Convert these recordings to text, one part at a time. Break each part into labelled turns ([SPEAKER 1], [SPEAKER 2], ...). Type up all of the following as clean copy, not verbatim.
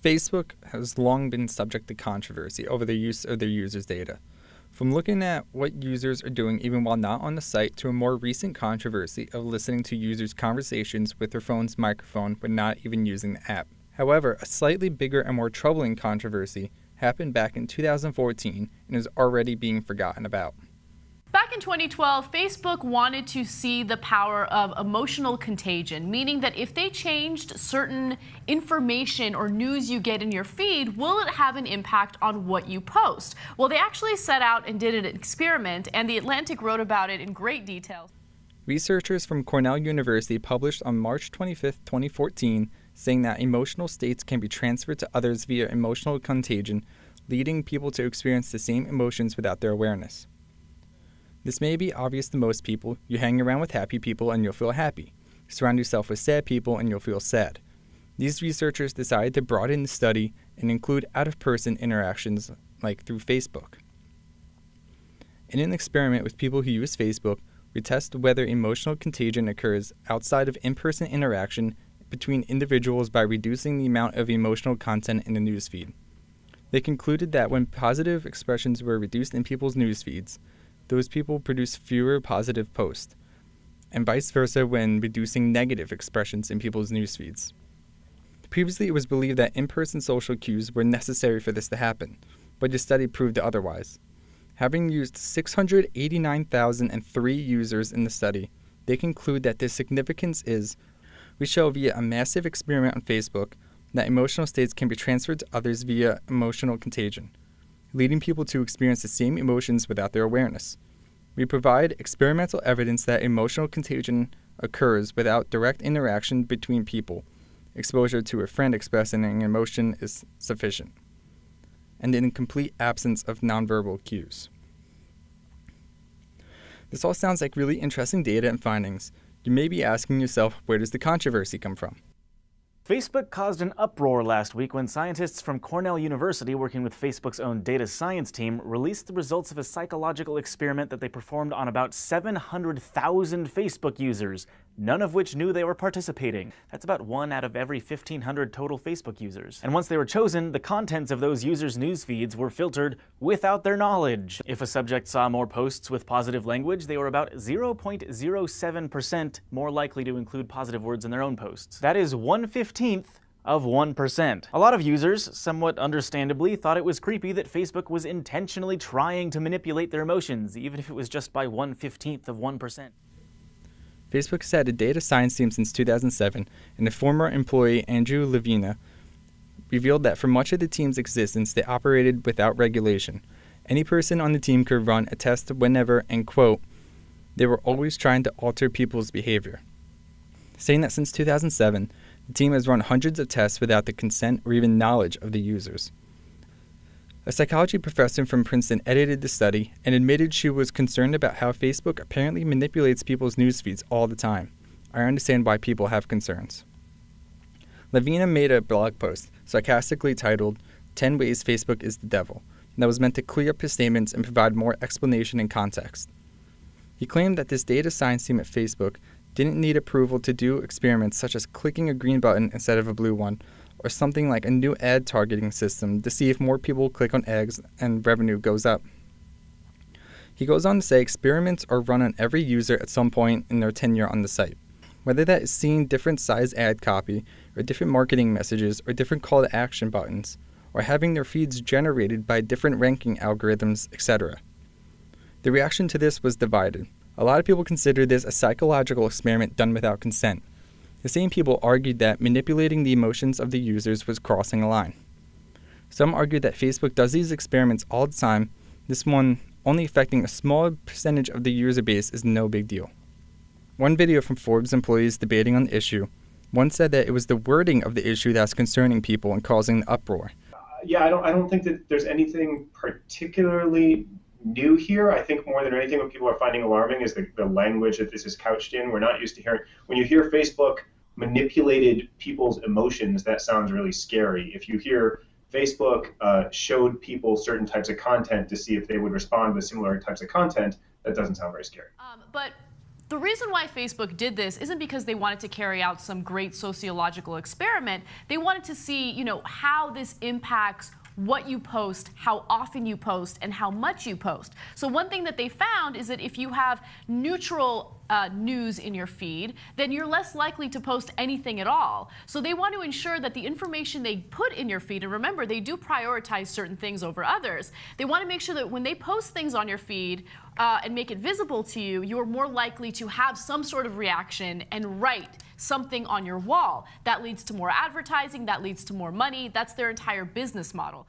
[SPEAKER 1] Facebook has long been subject to controversy over the use of their users' data. From looking at what users are doing even while not on the site to a more recent controversy of listening to users' conversations with their phone's microphone but not even using the app. However, a slightly bigger and more troubling controversy happened back in 2014 and is already being forgotten about.
[SPEAKER 2] Back in 2012, Facebook wanted to see the power of emotional contagion, meaning that if they changed certain information or news you get in your feed, will it have an impact on what you post? Well, they actually set out and did an experiment, and The Atlantic wrote about it in great detail.
[SPEAKER 1] Researchers from Cornell University published on March 25, 2014, saying that emotional states can be transferred to others via emotional contagion, leading people to experience the same emotions without their awareness. This may be obvious to most people. You hang around with happy people and you'll feel happy. Surround yourself with sad people and you'll feel sad. These researchers decided to broaden the study and include out-of-person interactions like through Facebook. In an experiment with people who use Facebook, we tested whether emotional contagion occurs outside of in-person interaction between individuals by reducing the amount of emotional content in the newsfeed. They concluded that when positive expressions were reduced in people's news feeds, those people produce fewer positive posts, and vice versa when reducing negative expressions in people's news feeds. Previously, it was believed that in-person social cues were necessary for this to happen, but the study proved otherwise. Having used 689,003 users in the study, they conclude that the significance is, we show via a massive experiment on Facebook that emotional states can be transferred to others via emotional contagion, leading people to experience the same emotions without their awareness. We provide experimental evidence that emotional contagion occurs without direct interaction between people. Exposure to a friend expressing an emotion is sufficient, and in complete absence of nonverbal cues. This all sounds like really interesting data and findings. You may be asking yourself, where does the controversy come from?
[SPEAKER 3] Facebook caused an uproar last week when scientists from Cornell University, working with Facebook's own data science team, released the results of a psychological experiment that they performed on about 700,000 Facebook users, none of which knew they were participating. That's about 1 out of every 1,500 total Facebook users. And once they were chosen, the contents of those users' news feeds were filtered without their knowledge. If a subject saw more posts with positive language, they were about 0.07% more likely to include positive words in their own posts. That is 1/15 of 1%. A lot of users, somewhat understandably, thought it was creepy that Facebook was intentionally trying to manipulate their emotions, even if it was just by 1/15 of 1%.
[SPEAKER 1] Facebook has had a data science team since 2007, and a former employee, Andrew Levina, revealed that for much of the team's existence, they operated without regulation. Any person on the team could run a test whenever, and quote, they were always trying to alter people's behavior. Saying that since 2007, the team has run hundreds of tests without the consent or even knowledge of the users. A psychology professor from Princeton edited the study and admitted she was concerned about how Facebook apparently manipulates people's news feeds all the time. I understand why people have concerns. Levina made a blog post, sarcastically titled, 10 Ways Facebook is the Devil, that was meant to clear up his statements and provide more explanation and context. He claimed that this data science team at Facebook didn't need approval to do experiments such as clicking a green button instead of a blue one, or something like a new ad targeting system to see if more people click on ads and revenue goes up. He goes on to say experiments are run on every user at some point in their tenure on the site. Whether that is seeing different size ad copy, or different marketing messages, or different call to action buttons, or having their feeds generated by different ranking algorithms, etc. The reaction to this was divided. A lot of people consider this a psychological experiment done without consent. The same people argued that manipulating the emotions of the users was crossing a line. Some argued that Facebook does these experiments all the time, this one only affecting a small percentage of the user base is no big deal. One video from Forbes employees debating on the issue, one said that it was the wording of the issue that's concerning people and causing the uproar.
[SPEAKER 4] I don't think that there's anything particularly new here. I think more than anything what people are finding alarming is the language that this is couched in. We're not used to hearing, when you hear Facebook manipulated people's emotions, that sounds really scary. If you hear Facebook showed people certain types of content to see if they would respond with similar types of content, that doesn't sound very scary.
[SPEAKER 2] But The reason why Facebook did this isn't because they wanted to carry out some great sociological experiment. They wanted to see, how this impacts what you post, how often you post, and how much you post. So one thing that they found is that if you have neutral news in your feed, then you're less likely to post anything at all. So they want to ensure that the information they put in your feed, and remember, they do prioritize certain things over others, they want to make sure that when they post things on your feed and make it visible to you, you're more likely to have some sort of reaction and write something on your wall. That leads to more advertising, that leads to more money. That's their entire business model.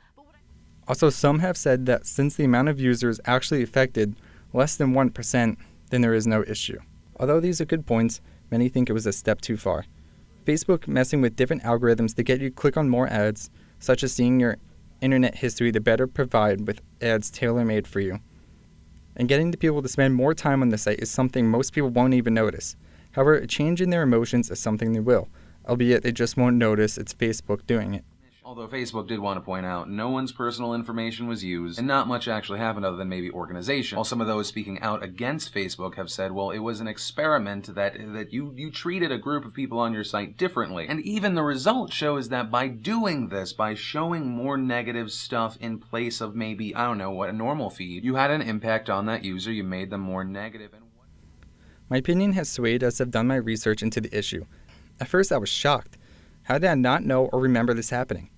[SPEAKER 1] Also, some have said that since the amount of users actually affected less than 1%, then there is no issue. Although these are good points, many think it was a step too far. Facebook messing with different algorithms to get you to click on more ads, such as seeing your internet history to better provide with ads tailor-made for you. And getting the people to spend more time on the site is something most people won't even notice. However, a change in their emotions is something they will, albeit they just won't notice it's Facebook doing it.
[SPEAKER 5] Although Facebook did want to point out no one's personal information was used, and not much actually happened other than maybe organization. While some of those speaking out against Facebook have said, well, it was an experiment that you treated a group of people on your site differently. And even the result shows that by doing this, by showing more negative stuff in place of maybe, a normal feed, you had an impact on that user, you made them more negative.
[SPEAKER 1] My opinion has swayed as I've done my research into the issue. At first I was shocked. How did I not know or remember this happening?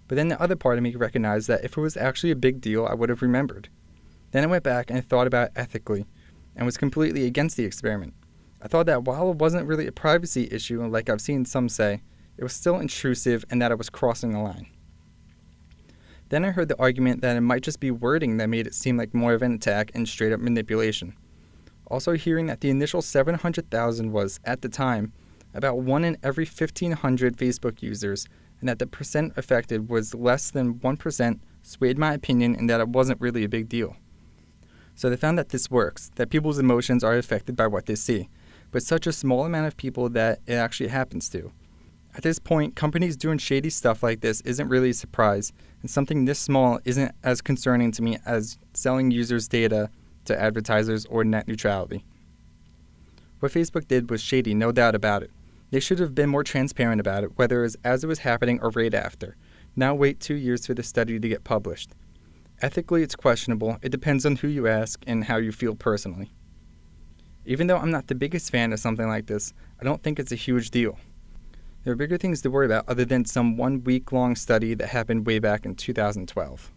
[SPEAKER 1] But then the other part of me recognized that if it was actually a big deal, I would have remembered. Then I went back and thought about it ethically, and was completely against the experiment. I thought that while it wasn't really a privacy issue, like I've seen some say, it was still intrusive and that I was crossing the line. Then I heard the argument that it might just be wording that made it seem like more of an attack and straight up manipulation. Also hearing that the initial 700,000 was, at the time, about 1 in every 1,500 Facebook users, and that the percent affected was less than 1% swayed my opinion and that it wasn't really a big deal. So they found that this works, that people's emotions are affected by what they see, but such a small amount of people that it actually happens to. At this point, companies doing shady stuff like this isn't really a surprise, and something this small isn't as concerning to me as selling users' data to advertisers or net neutrality. What Facebook did was shady, no doubt about it. They should have been more transparent about it, whether it was as it was happening or right after. Now wait 2 years for the study to get published. Ethically, it's questionable. It depends on who you ask and how you feel personally. Even though I'm not the biggest fan of something like this, I don't think it's a huge deal. There are bigger things to worry about other than some 1 week-long study that happened way back in 2012.